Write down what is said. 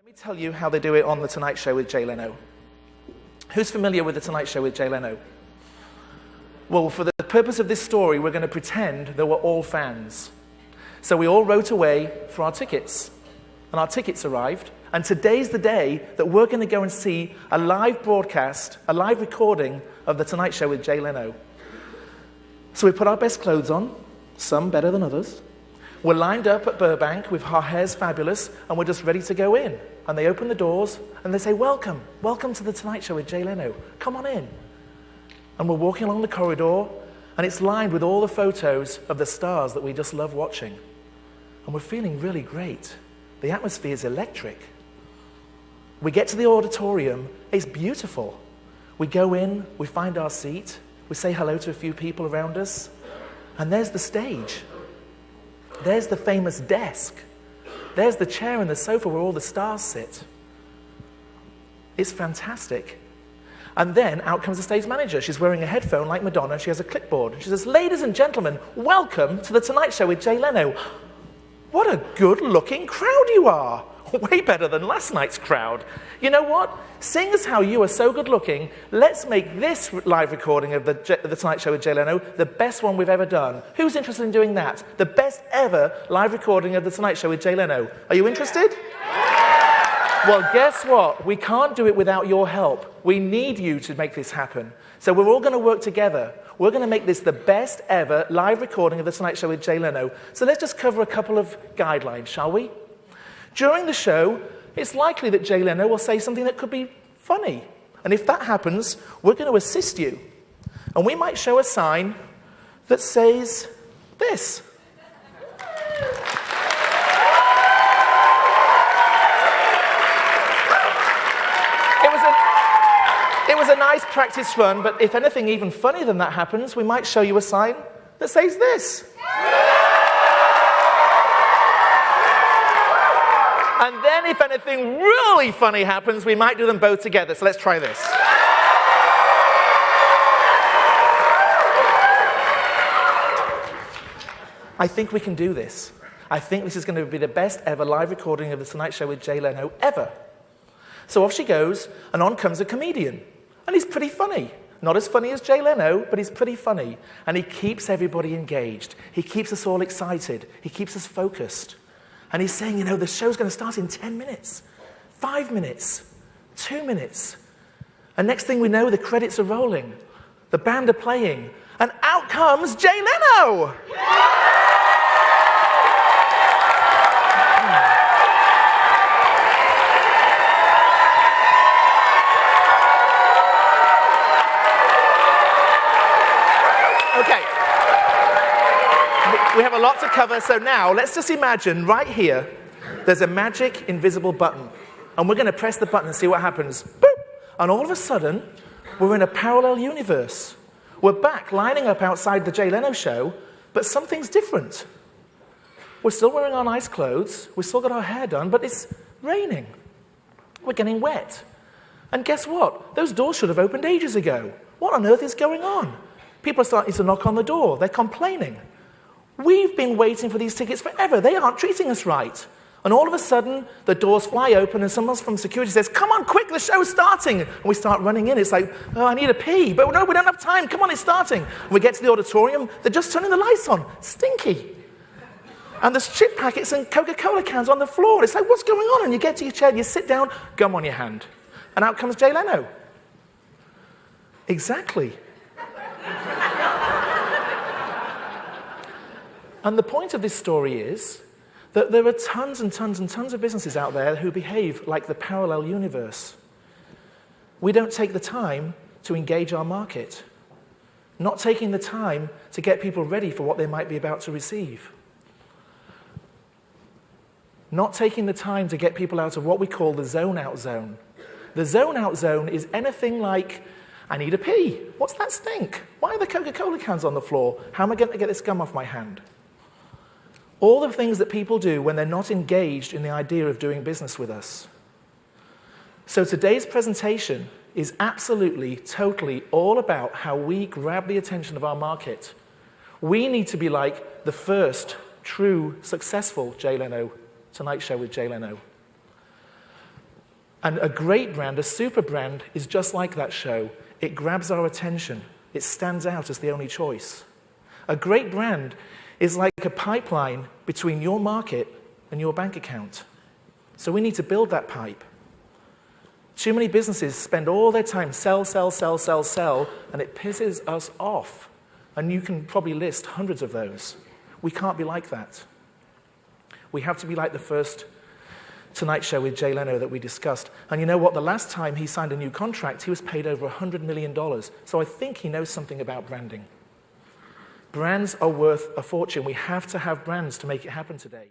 Let me tell you how they do it on The Tonight Show with Jay Leno. Who's familiar with The Tonight Show with Jay Leno? Well, for the purpose of this story, we're going to pretend that we're all fans. So we all wrote away for our tickets, and our tickets arrived. And today's the day that we're going to go and see a live broadcast, a live recording of The Tonight Show with Jay Leno. So we put our best clothes on, some better than others. We're lined up at Burbank with our hair's fabulous, and we're just ready to go in. And they open the doors, and they say, welcome to The Tonight Show with Jay Leno. Come on in. And we're walking along the corridor, and it's lined with all the photos of the stars that we just love watching. And we're feeling really great. The atmosphere is electric. We get to the auditorium, it's beautiful. We go in, we find our seat, we say hello to a few people around us, and there's the stage. There's the famous desk. There's the chair and the sofa where all the stars sit. It's fantastic. And then out comes the stage manager. She's wearing a headphone like Madonna. She has a clipboard. She says, ladies and gentlemen, welcome to The Tonight Show with Jay Leno. What a good-looking crowd you are. Way better than last night's crowd. You know what? Seeing as how you are so good-looking, let's make this live recording of the Tonight Show with Jay Leno the best one we've ever done. Who's interested in doing that? The best ever live recording of the Tonight Show with Jay Leno. Are you interested? Well, guess what? We can't do it without your help. We need you to make this happen. So we're all going to work together. We're going to make this the best ever live recording of the Tonight Show with Jay Leno. So let's just cover a couple of guidelines, shall we? During the show, it's likely that Jay Leno will say something that could be funny. And if that happens, we're going to assist you. And we might show a sign that says this. It was a nice practice run, but if anything even funnier than that happens, we might show you a sign that says this. And then if anything really funny happens, we might do them both together. So let's try this. I think we can do this. I think this is going to be the best ever live recording of The Tonight Show with Jay Leno ever. So off she goes, and on comes a comedian. And he's pretty funny. Not as funny as Jay Leno, but he's pretty funny. And he keeps everybody engaged. He keeps us all excited. He keeps us focused. And he's saying, you know, the show's going to start in 10 minutes, 5 minutes, 2 minutes. And next thing we know, the credits are rolling. The band are playing. And out comes Jay Leno! Okay. We have a lot to cover, so now let's just imagine right here, there's a magic invisible button. And we're going to press the button and see what happens. Boop! And all of a sudden, we're in a parallel universe. We're back lining up outside the Jay Leno show, but something's different. We're still wearing our nice clothes, we've still got our hair done, but it's raining. We're getting wet. And guess what? Those doors should have opened ages ago. What on earth is going on? People are starting to knock on the door. They're complaining. We've been waiting for these tickets forever. They aren't treating us right. And all of a sudden, the doors fly open and someone from security says, come on, quick, the show's starting. And we start running in. It's like, oh, I need a pee. But no, we don't have time. Come on, it's starting. And we get to the auditorium. They're just turning the lights on. Stinky. And there's chip packets and Coca-Cola cans on the floor. It's like, what's going on? And you get to your chair, you sit down, gum on your hand. And out comes Jay Leno. Exactly. And the point of this story is that there are tons and tons and tons of businesses out there who behave like the parallel universe. We don't take the time to engage our market, not taking the time to get people ready for what they might be about to receive, not taking the time to get people out of what we call the zone-out zone. The zone-out zone is anything like, I need a pee. What's that stink? Why are the Coca-Cola cans on the floor? How am I going to get this gum off my hand? All the things that people do when they're not engaged in the idea of doing business with us. So today's presentation is absolutely, totally all about how we grab the attention of our market. We need to be like the first true, successful Jay Leno, Tonight Show with Jay Leno. And a great brand, a super brand, is just like that show. It grabs our attention. It stands out as the only choice. A great brand is like a pipeline between your market and your bank account. So we need to build that pipe. Too many businesses spend all their time sell, and it pisses us off. And you can probably list hundreds of those. We can't be like that. We have to be like the first Tonight Show with Jay Leno that we discussed. And you know what? The last time he signed a new contract, he was paid over $100 million. So I think he knows something about branding. Brands are worth a fortune. We have to have brands to make it happen today.